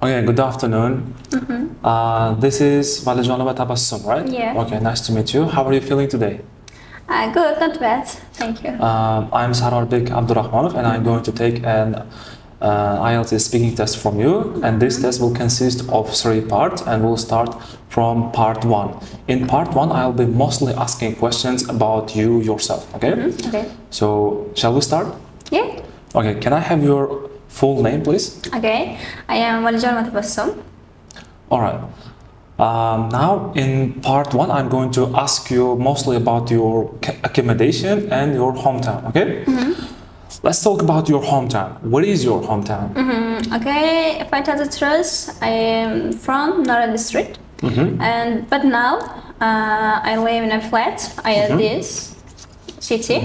Okay, good afternoon. This is Valijanova Tabassum, right? Yeah. Okay, nice to meet you. How are you feeling today? Good, not bad. Thank you. I'm Sararbek Abdurrahmanov and I'm going to take an Ielts speaking test from you. And this test will consist of 3 parts and we'll start from part 1. In part 1, I'll be mostly asking questions about you yourself, okay? Okay. So, shall we start? Yeah. Okay, can I have your full name, please? Okay. I am Valijanova Tabassum. Alright. Now, in part 1, I'm going to ask you mostly about your accommodation and your hometown, okay? Let's talk about your hometown. What is your hometown? Okay, if I tell the truth, I am from Nara district, but now I live in a flat. I at this city.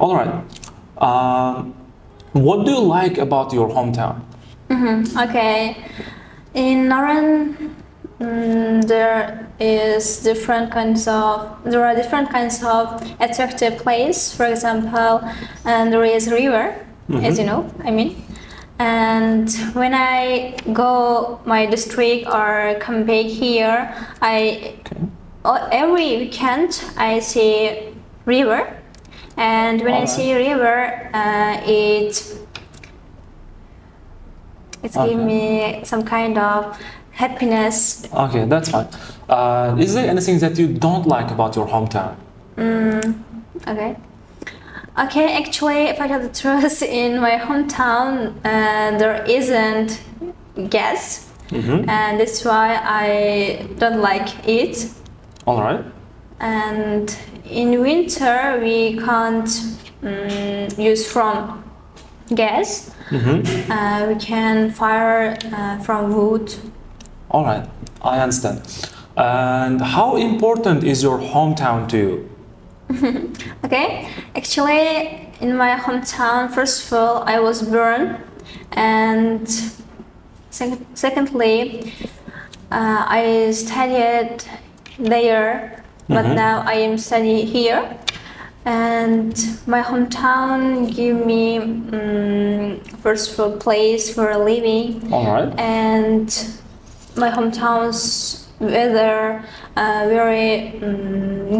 All right. What do you like about your hometown? Okay, in Nara there are different kinds of attractive place. For example, and there is river, as you know. And when I go my district or come back here, every weekend I see river, and when I see river, it gives me some kind of happiness. Okay, that's fine. Is there anything that you don't like about your hometown? Okay, actually, if I tell the truth, in my hometown there isn't gas, and that's why I don't like it. All right. And in winter we can't use from gas. We can fire from wood. All right, I understand. And how important is your hometown to you? Okay, actually, in my hometown, first of all, I was born, and secondly, I studied there, but now I am studying here. And my hometown give me first of all place for living. All right. And my hometown's weather very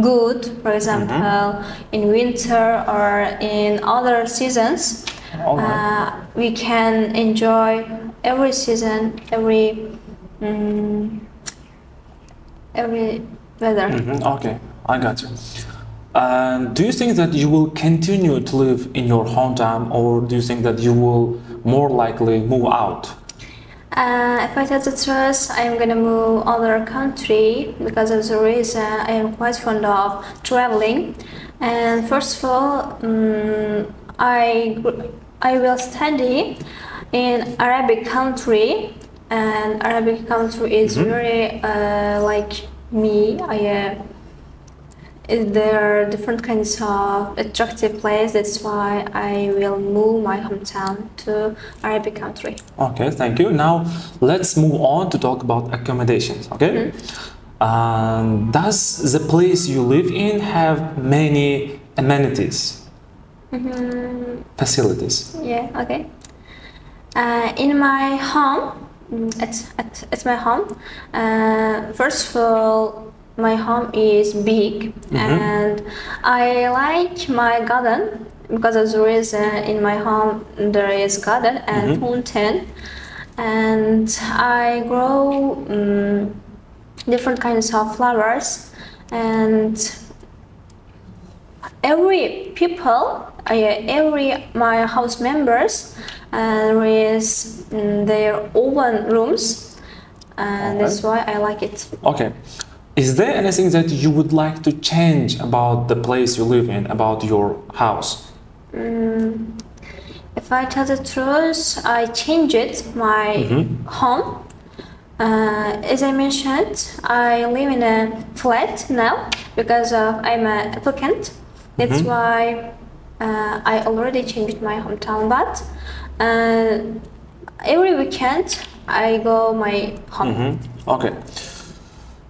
good. For example, in winter or in other seasons, we can enjoy every season, every weather. Okay, I got you. And do you think that you will continue to live in your hometown, or do you think that you will more likely move out? If I tell the truth, I'm gonna move other country because of the reason I am quite fond of traveling. And first of all, I will study in Arabic country, and Arabic country is very like me. There are different kinds of attractive places. That's why I will move my hometown to Arabic country. Okay, thank you. Now let's move on to talk about accommodations. Okay. Does the place you live in have many amenities, facilities? Yeah. Okay. In my home, at my home, first of all, my home is big, and I like my garden because of the reason in my home there is garden and fountain, and I grow different kinds of flowers, and every my house members there is their own rooms, and that's why I like it. Okay. Is there anything that you would like to change about the place you live in, about your house? If I tell the truth, I changed my home. As I mentioned, I live in a flat now because I'm an applicant. That's why I already changed my hometown. But every weekend I go my home. Okay.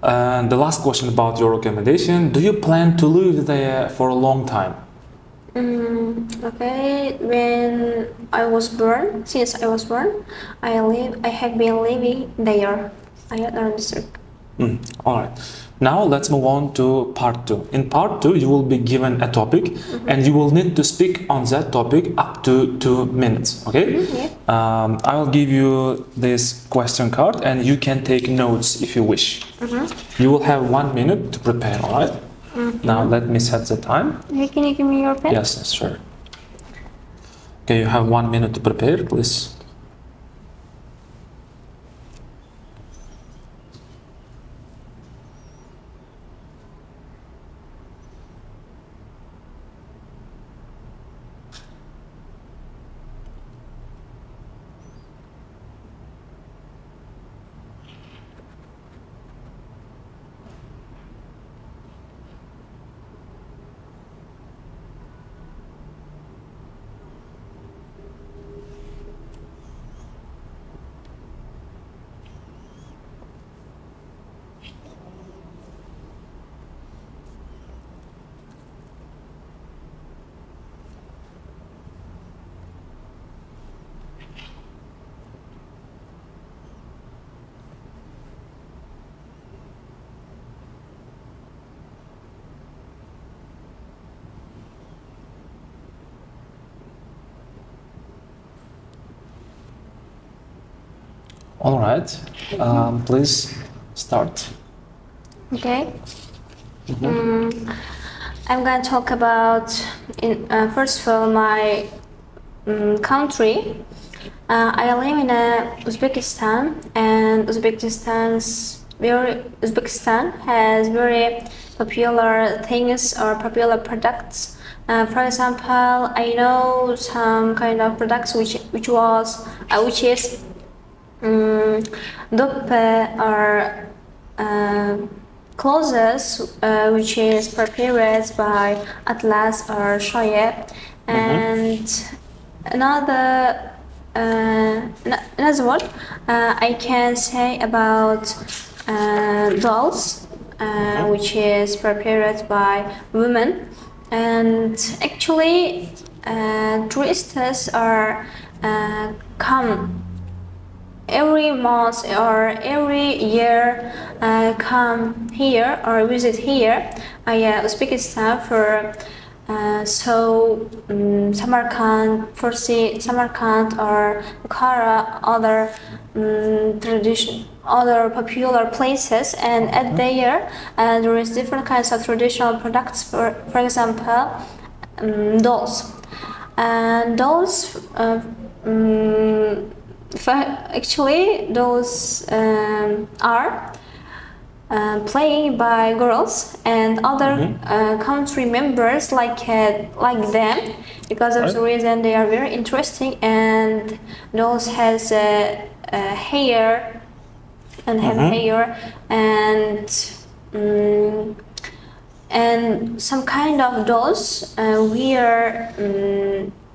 And the last question about your accommodation, do you plan to live there for a long time? Okay, when I was born, since I was born, I have been living there. I don't understand. All right. Now let's move on to part two. In part two, you will be given a topic and you will need to speak on that topic up to 2 minutes. Okay? Yeah. I will give you this question card and you can take notes if you wish. You will have 1 minute to prepare, all right? Now let me set the time. Okay, can you give me your pen? Yes, sure. Okay, you have 1 minute to prepare, please. All right, please start. Okay. I'm going to talk about, first of all, my country. I live in Uzbekistan, and Uzbekistan has very popular things or popular products. For example, I know some kind of products which is duppe or clothes which is prepared by Atlas or Shoye, and another one I can say about dolls, which is prepared by women, and actually tourists are come every month or every year, come here or visit here, Uzbekistan for Samarkand or Bukhara, other other popular places, and at there there is different kinds of traditional products. For example, dolls, and dolls. Actually, those are played by girls and other country members like them, because of the reason they are very interesting, and those has hair and have hair and some kind of dolls wear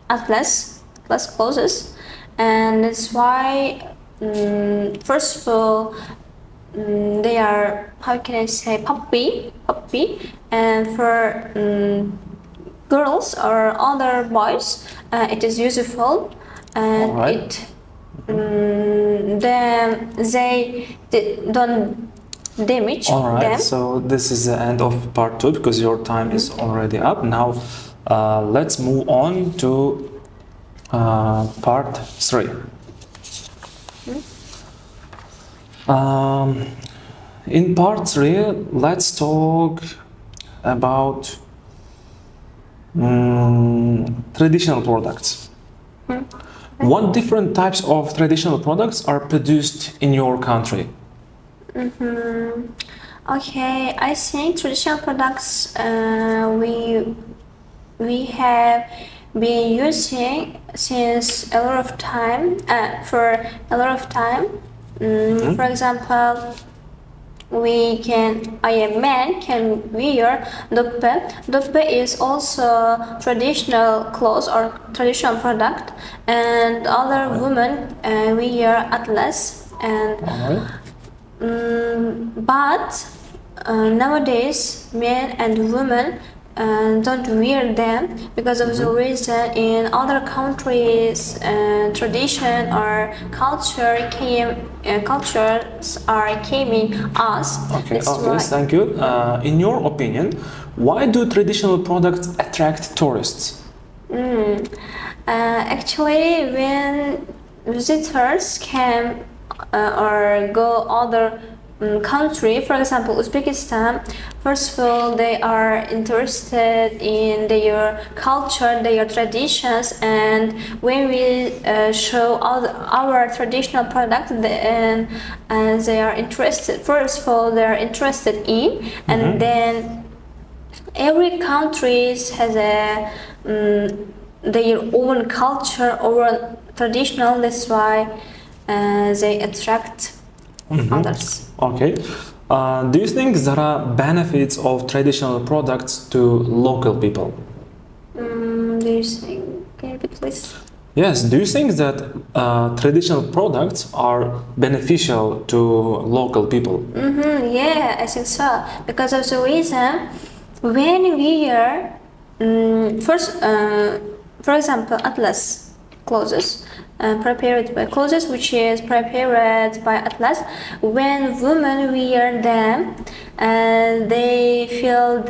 atlas clothes. And that's why, first of all, they are, how can I say, puppy, and for girls or other boys, it is useful, and they don't damage them. So this is the end of part two because your time is already up. Now let's move on to part three. In part three, let's talk about traditional products. What different types of traditional products are produced in your country? Okay, I think traditional products we have been using since a lot of time, for a lot of time. For example, a man can wear duppe. Duppe is also traditional clothes or traditional product, and other women wear atlas. And but nowadays, men and women don't wear them because of the reason in other countries tradition or cultures are coming us. Okay, That's okay, why. thank you. In your opinion, why do traditional products attract tourists? Actually, when visitors can or go other country, for example Uzbekistan, first of all they are interested in their culture, their traditions, and when we show our traditional products, then they are interested. First of all they are interested in, and then every country has a their own culture or traditional. That's why they attract others. Okay. Do you think there are benefits of traditional products to local people? Do you think? Can you repeat, please? Yes. Do you think that traditional products are beneficial to local people? Yeah, I think so. Because of the reason, when we are first, for example, atlas clothes. Prepared by clothes, which is prepared by Atlas. When women wear them, they feel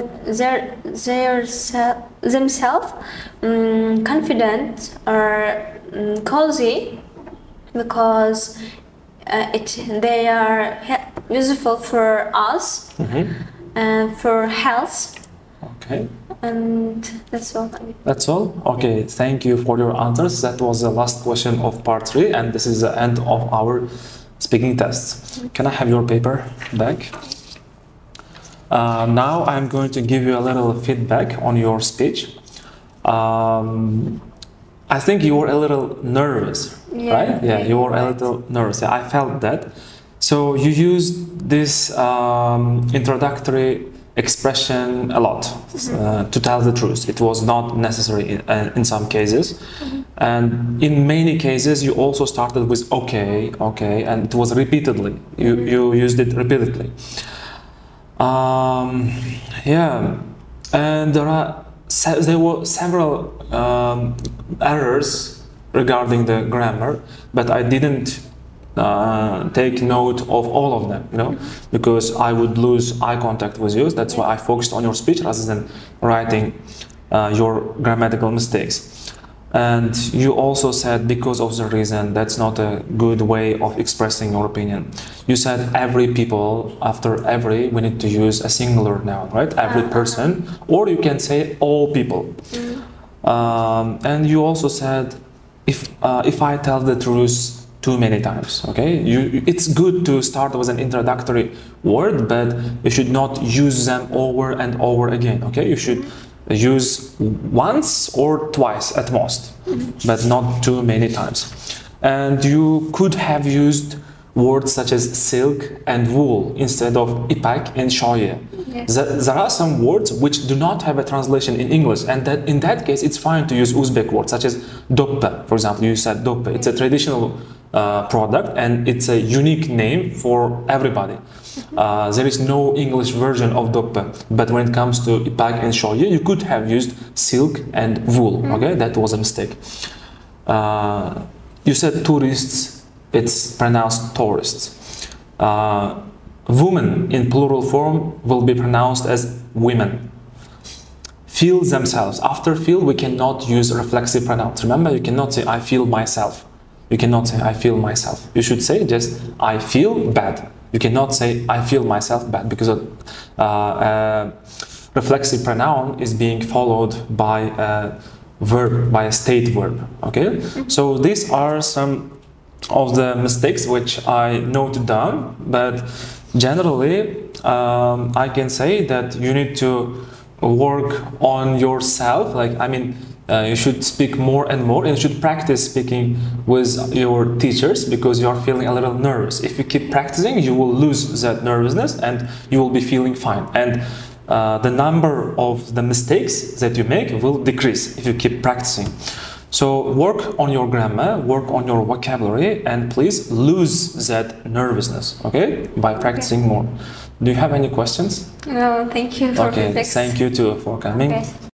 themselves confident or cozy because they are useful for us and for health. Okay. And that's all. That's all? Okay, thank you for your answers. That was the last question of part 3, and this is the end of our speaking tests. Can I have your paper back? Now I'm going to give you a little feedback on your speech. I think you were a little nervous, right? Yeah, you were a little nervous. Yeah, I felt that. So you used this introductory expression a lot to tell the truth. It was not necessary in some cases, and in many cases you also started with okay, okay, and it was repeatedly. You used it repeatedly. Yeah, and there were several errors regarding the grammar, but I didn't take note of all of them, you know, because I would lose eye contact with you. That's why I focused on your speech rather than writing your grammatical mistakes. And you also said because of the reason that's not a good way of expressing your opinion. You said every people, after every we need to use a singular noun, right? Every person, or you can say all people. And you also said if I tell the truth too many times, okay? It's good to start with an introductory word, but you should not use them over and over again, okay? You should use once or twice at most, but not too many times. And you could have used words such as silk and wool instead of ipak and shoye. Yes. There are some words which do not have a translation in English, and that in that case it's fine to use Uzbek words such as doppe. For example, you said doppe. It's a traditional product and it's a unique name for everybody. There is no English version of doppe, but when it comes to ipak and shoye, you could have used silk and wool. Okay, that was a mistake. You said tourists, it's pronounced tourists. Women in plural form will be pronounced as women. Feel themselves. After feel, we cannot use reflexive pronouns. Remember, you cannot say I feel myself. You cannot say I feel myself. You should say just I feel bad. You cannot say I feel myself bad because reflexive pronoun is being followed by a verb, by a state verb. Okay, so these are some of the mistakes which I noted down, but generally I can say that you need to work on yourself. Like, I mean, you should speak more and more, and you should practice speaking with your teachers because you are feeling a little nervous. If you keep practicing, you will lose that nervousness and you will be feeling fine. And the number of the mistakes that you make will decrease if you keep practicing. So work on your grammar, work on your vocabulary, and please lose that nervousness, okay, by practicing more. Do you have any questions? No, thank you for Okay, feedbacks. thank you too for coming. Okay.